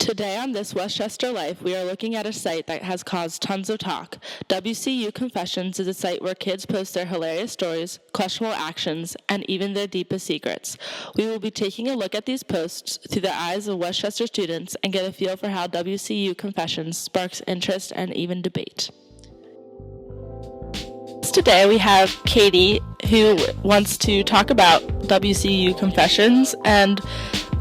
Today on This Westchester Life, we are looking at a site that has caused tons of talk. WCU Confessions is a site where kids post their hilarious stories, questionable actions, and even their deepest secrets. We will be taking a look at these posts through the eyes of Westchester students and get a feel for how WCU Confessions sparks interest and even debate. Today we have Katie, who wants to talk about WCU Confessions. And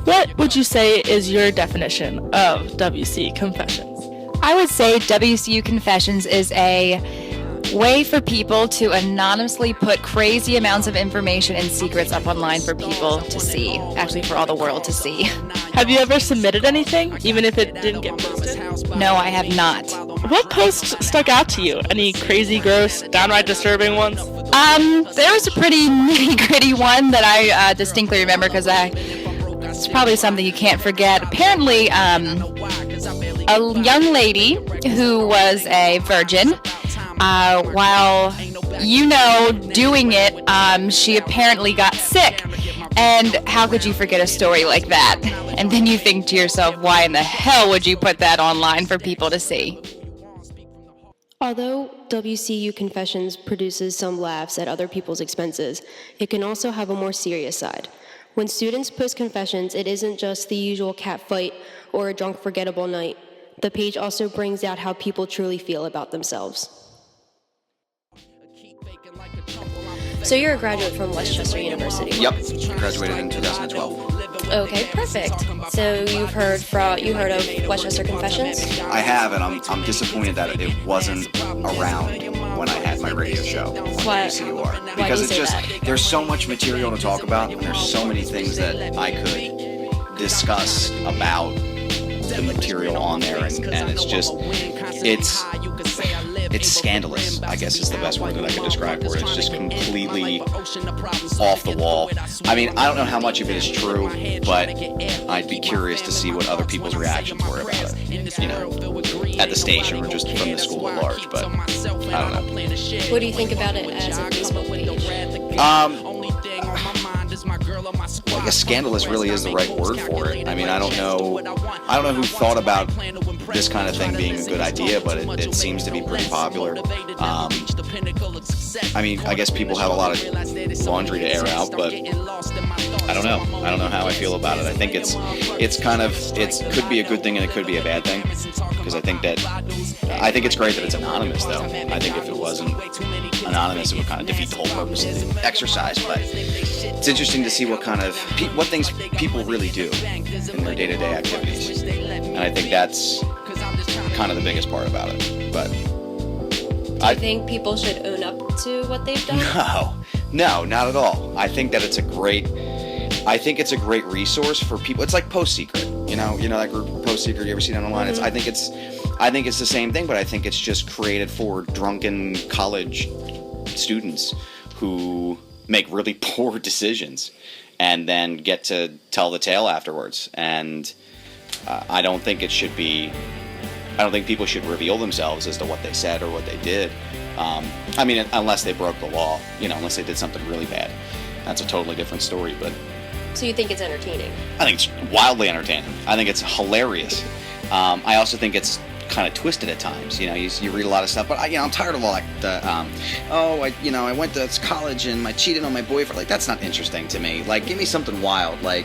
what would you say is your definition of WCU Confessions? I would say WCU Confessions is a way for people to anonymously put crazy amounts of information and secrets up online for people to see, actually for all the world to see. Have you ever submitted anything, even if it didn't get posted? No, I have not. What post stuck out to you? Any crazy, gross, downright disturbing ones? There was a pretty nitty-gritty one that I distinctly remember because it's probably something you can't forget. Apparently, a young lady who was a virgin, while, doing it, she apparently got sick. And how could you forget a story like that? And then you think to yourself, why in the hell would you put that online for people to see? Although WCU Confessions produces some laughs at other people's expenses, it can also have a more serious side. When students post confessions, it isn't just the usual cat fight or a drunk forgettable night. The page also brings out how people truly feel about themselves. So you're a graduate from Westchester University? Yep, graduated in 2012. Okay, perfect. So you heard of Westchester Confessions? I have, and I'm disappointed that it wasn't around when I had my radio show on WCUR. Because it's just, there's so much material to talk about, and there's so many things that I could discuss about the material on there, and it's just, it's scandalous, I guess is the best word that I could describe for it. It's just completely off the wall. I mean, I don't know how much of it is true, but I'd be curious to see what other people's reactions were about it, at the station or just from the school at large, but I don't know. What do you think about it as a Facebook page? Well, I guess scandalous really is the right word for it. I mean, I don't know who thought about this kind of thing being a good idea, but it seems to be pretty popular. I mean, I guess people have a lot of laundry to air out, but I don't know. I don't know how I feel about it. I think it could be a good thing and it could be a bad thing, because I think it's great that it's anonymous, though. I think if it wasn't anonymous, it would kind of defeat the whole purpose of the exercise. But it's interesting to see what things people really do in their day-to-day activities, and I think that's kind of the biggest part about it. But do you think people should own up to what they've done? No, not at all. I think that it's a great resource for people. It's like Post Secret, you know that group Post Secret. You ever seen it online? Mm-hmm. I think it's the same thing, but I think it's just created for drunken college students who make really poor decisions and then get to tell the tale afterwards. And I don't think people should reveal themselves as to what they said or what they did. I mean, unless they broke the law, unless they did something really bad. That's a totally different story, but... So you think it's entertaining? I think it's wildly entertaining. I think it's hilarious. I also think it's kind of twisted at times. You read a lot of stuff, but I'm tired of all that. I went to college and I cheated on my boyfriend. Like, that's not interesting to me. Like, give me something wild. Well,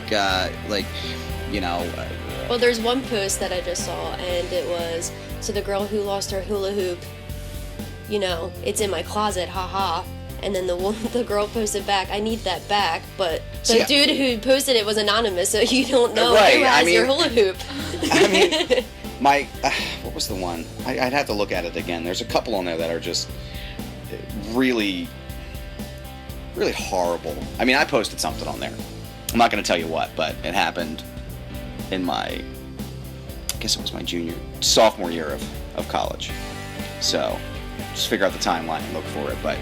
there's one post that I just saw, and it was, so the girl who lost her hula hoop, it's in my closet, haha. And then the girl posted back, I need that back, but the dude who posted it was anonymous, so you don't know who has your hula hoop. I mean, what was the one? I'd have to look at it again. There's a couple on there that are just really, really horrible. I mean, I posted something on there. I'm not going to tell you what, but it happened in I guess it was my sophomore year of college. So just figure out the timeline and look for it. But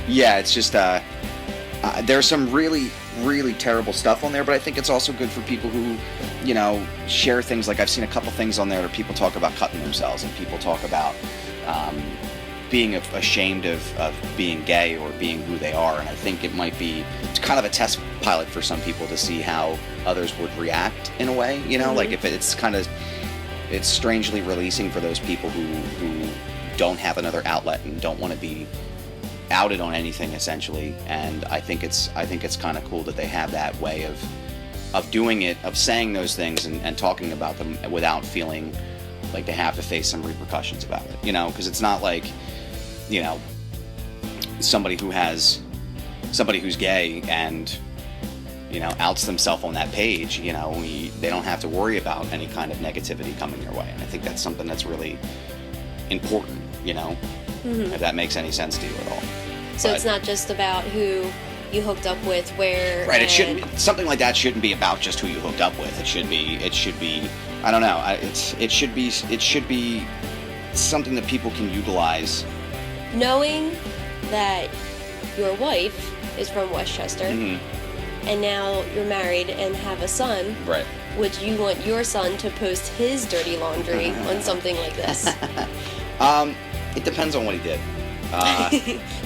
it's just there's some really, really terrible stuff on there, but I think it's also good for people who, share things. Like, I've seen a couple things on there where people talk about cutting themselves, and people talk about being ashamed of being gay or being who they are, and I think it might be it's kind of a test pilot for some people to see how others would react in a way, like if it's strangely releasing for those people who don't have another outlet and don't want to be outed on anything, essentially. And I think it's kind of cool that they have that way of doing it, of saying those things and talking about them without feeling like they have to face some repercussions about it, because it's not like, somebody who's gay and, outs themselves on that page, they don't have to worry about any kind of negativity coming their way. And I think that's something that's really important, if that makes any sense to you at all. So it's not just about who you hooked up with, where. Right. It shouldn't. Something like that shouldn't be about just who you hooked up with. It should be. I don't know. It should be something that people can utilize. Knowing that your wife is from Westchester, and now you're married and have a son. Right. Would you want your son to post his dirty laundry on something like this? It depends on what he did.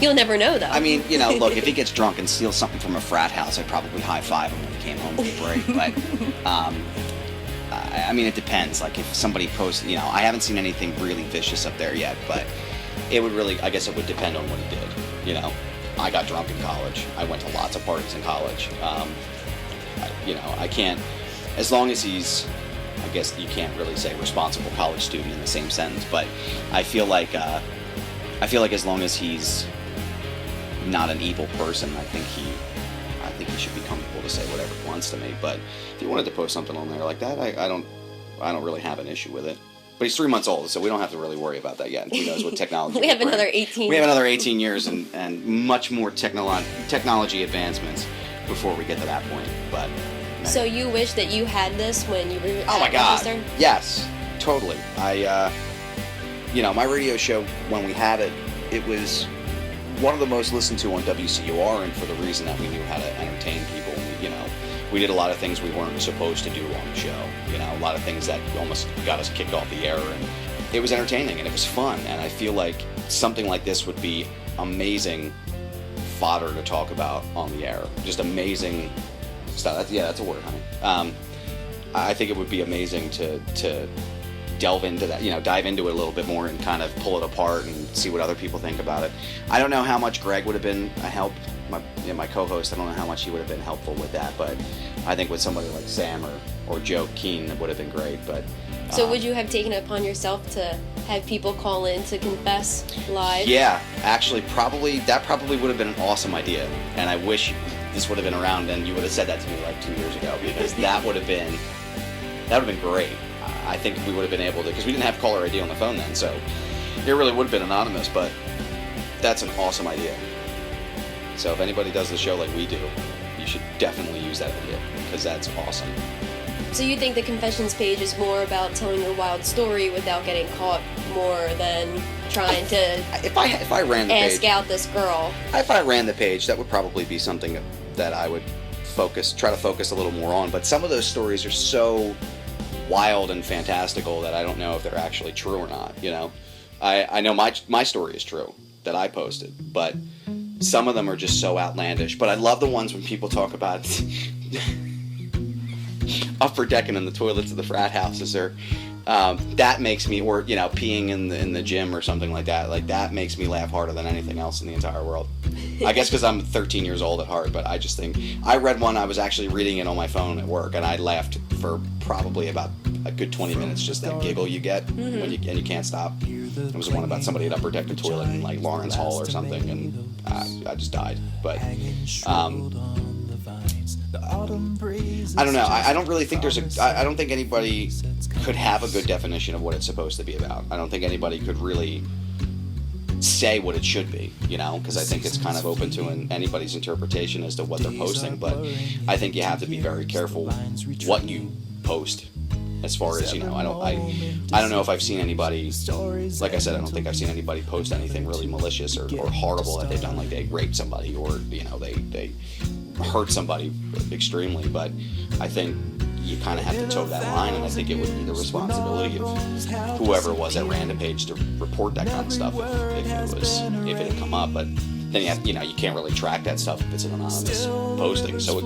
You'll never know, though. I mean, look, if he gets drunk and steals something from a frat house, I'd probably high-five him when he came home from break. But, I mean, it depends. Like, if somebody posts, I haven't seen anything really vicious up there yet, but it would really, I guess it would depend on what he did, I got drunk in college. I went to lots of parties in college. I can't, as long as he's, I guess you can't really say responsible college student in the same sentence, but I feel like as long as he's not an evil person, I think he should be comfortable to say whatever he wants to me. But if he wanted to post something on there like that, I don't really have an issue with it. But he's 3 months old, so we don't have to really worry about that yet. Who knows what technology we have another 18. We have another 18 years and much more technology advancements before we get to that point. But so you wish that you had this when you were oh my at God, Rochester? Yes, totally. My radio show, when we had it, it was one of the most listened to on WCUR, and for the reason that we knew how to entertain people. We did a lot of things we weren't supposed to do on the show. A lot of things that almost got us kicked off the air, and it was entertaining and it was fun. And I feel like something like this would be amazing fodder to talk about on the air. Just amazing stuff. That's a word, honey. I think it would be amazing to delve into that, dive into it a little bit more and kind of pull it apart and see what other people think about it. I don't know how much Greg would have been a help, my co-host. I don't know how much he would have been helpful with that, but I think with somebody like Sam or Joe Keane, it would have been great. But so would you have taken it upon yourself to have people call in to confess live? Yeah, actually, that probably would have been an awesome idea, and I wish this would have been around and you would have said that to me like 2 years ago, because that would have been great. I think we would have been able to, because we didn't have caller ID on the phone then, so it really would have been anonymous, but that's an awesome idea. So if anybody does the show like we do, you should definitely use that idea, because that's awesome. So you think the Confessions page is more about telling your wild story without getting caught more than trying to if I ran the ask page, out this girl? If I ran the page, that would probably be something that I would try to focus a little more on. But some of those stories are so wild and fantastical that I don't know if they're actually true or not. I know my story is true that I posted, but some of them are just so outlandish. But I love the ones when people talk about upper decking in the toilets of the frat houses, or that makes me, or peeing in the gym or something like that. Like, that makes me laugh harder than anything else in the entire world. I guess because I'm 13 years old at heart, but I just think, I read one, I was actually reading it on my phone at work, and I laughed for probably about a good 20 minutes, just that giggle you get when you can't stop. It was one about somebody had upper decked a toilet in like Lawrence Hall or something, and I just died. But I don't know. I don't really think I don't think anybody could have a good definition of what it's supposed to be about. I don't think anybody could really say what it should be, because I think it's kind of open to anybody's interpretation as to what they're posting. But I think you have to be very careful what you post. As far as, I don't know if I've seen anybody, like I said, I don't think I've seen anybody post anything really malicious or horrible that they've done, like they raped somebody or, they hurt somebody extremely. But I think you kind of have to toe that line, and I think it would be the responsibility of whoever it was that ran the page to report that kind of stuff if it had come up. But then you can't really track that stuff if it's an anonymous posting. So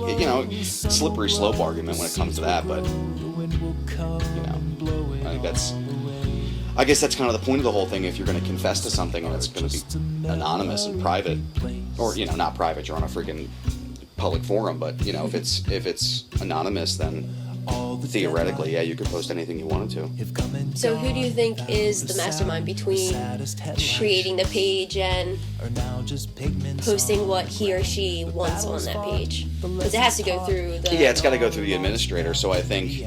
slippery slope argument when it comes to that. But I guess that's kind of the point of the whole thing. If you're going to confess to something and it's going to be anonymous and private, or not private, you're on a freaking public forum. But if it's anonymous, then theoretically, yeah, you could post anything you wanted to. So who do you think is the mastermind between creating the page and posting what he or she wants on that page? Because it has to go through the... Yeah, it's got to go through the administrator. So I think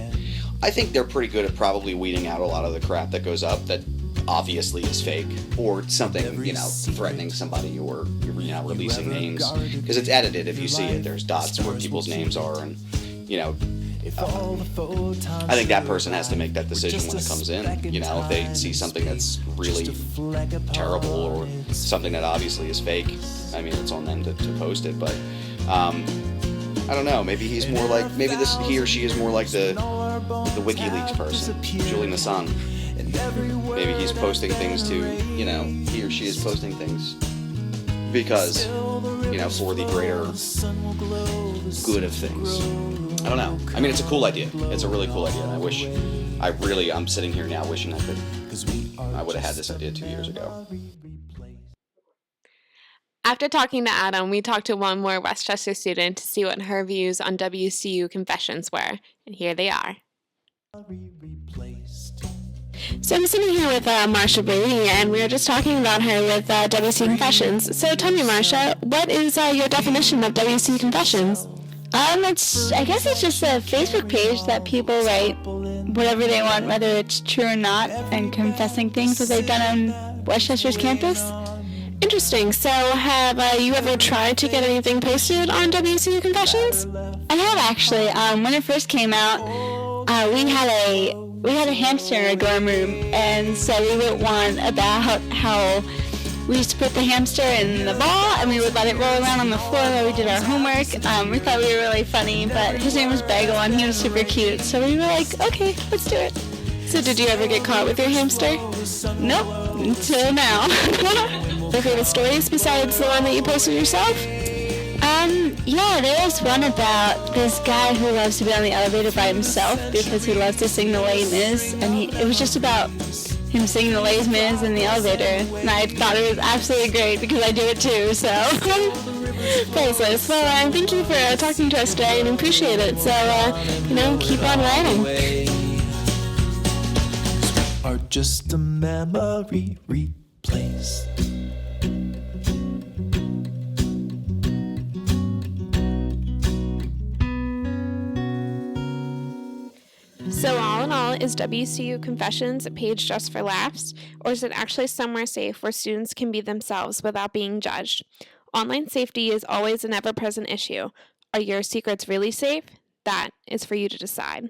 they're pretty good at probably weeding out a lot of the crap that goes up that obviously is fake, or something, threatening somebody, or releasing names. Because it's edited. If you see it, there's dots where people's names are, and I think that person has to make that decision when it comes in. If they see something that's really terrible or something that obviously is fake, I mean, it's on them to post it. But I don't know. Maybe he or she is more like the WikiLeaks person, Julian Assange. Maybe he's posting things to, he or she is posting things because, for the greater good of things. I don't know. I mean, it's a cool idea. It's a really cool idea, and I'm sitting here now wishing I would have had this idea 2 years ago. After talking to Adam, we talked to one more Westchester student to see what her views on WCU Confessions were, and here they are. So I'm sitting here with Marsha Brady, and we were just talking about her with WCU Confessions. So tell me, Marsha, what is your definition of WCU Confessions? I guess it's just a Facebook page that people write whatever they want, whether it's true or not, and confessing things that they've done on Westchester's campus. Interesting. So have you ever tried to get anything posted on WCU Confessions? I have, actually. When it first came out, we had a hamster in our dorm room, and so we wrote one about how we used to put the hamster in the ball, and we would let it roll around on the floor while we did our homework. We thought we were really funny, but his name was Bagel, and he was super cute, so we were like, okay, let's do it. So did you ever get caught with your hamster? Nope, until now. Your favorite stories besides the one that you posted yourself? Yeah, there was one about this guy who loves to be on the elevator by himself because he loves to sing the Les Mis, and it was just about him singing the Les Mis in the elevator, and I thought it was absolutely great because I do it too, so priceless. Well, thank you for talking to us today, and appreciate it. So, keep on writing. Are just a memory replaced. So all in all, is WCU Confessions a page just for laughs, or is it actually somewhere safe where students can be themselves without being judged? Online safety is always an ever-present issue. Are your secrets really safe? That is for you to decide.